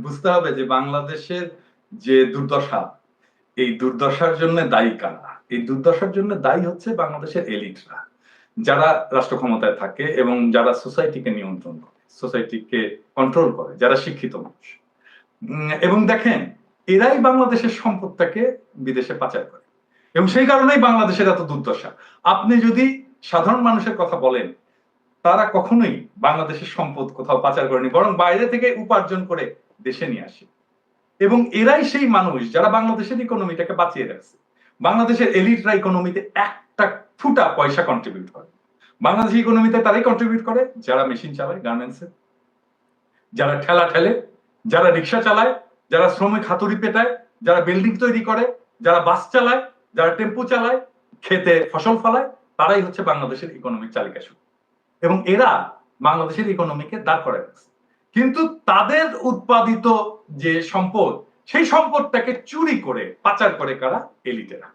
বুঝতে হবে যে বাংলাদেশের যে দুর্দশা, এই দুর্দশার জন্য দায়ী কারা? এই দুর্দশার জন্য দায়ী হচ্ছে বাংলাদেশের এলিটরা, যারা রাষ্ট্র ক্ষমতায় থাকে এবং যারা সোসাইটিকে নিয়ন্ত্রণ করে, সোসাইটিকে কন্ট্রোল করে, যারা শিক্ষিত মানুষ। এবং দেখেন, এরাই বাংলাদেশের সম্পদটাকে বিদেশে পাচার করে, এবং সেই কারণেই বাংলাদেশের এত দুর্দশা। আপনি যদি সাধারণ মানুষের কথা বলেন, তারা কখনোই বাংলাদেশের সম্পদ কোথাও পাচার করেনি, বরং বাইরে থেকে উপার্জন করে দেশে নিয়ে আসে। এবং এরাই সেই মানুষ যারা বাংলাদেশের ইকোনমিটাকে বাঁচিয়ে রাখছে। বাংলাদেশের এলিটরা ইকোনমিতে একটা ফুটা পয়সা কন্ট্রিবিউট করে। বাংলাদেশের ইকোনমিতে তারাই কন্ট্রিবিউট করে যারা মেশিন চালায় গার্মেন্টসে, যারা ঠেলা ঠেলে, যারা রিক্সা চালায়, যারা শ্রমিক হাতুড়ি পেটায়, যারা বিল্ডিং তৈরি করে, যারা বাস চালায়, যারা টেম্পু চালায়, খেতে ফসল ফলায়, তারাই হচ্ছে বাংলাদেশের ইকোনমিক চালিকা শক্তি। এবং এরা বাংলাদেশের ইকোনমিকে দাঁড় করায় রাখছে। কিন্তু তাদের উৎপাদিত যে সম্পদ, সেই সম্পদটাকে চুরি করে পাচার করে কারা? এলিটেরা।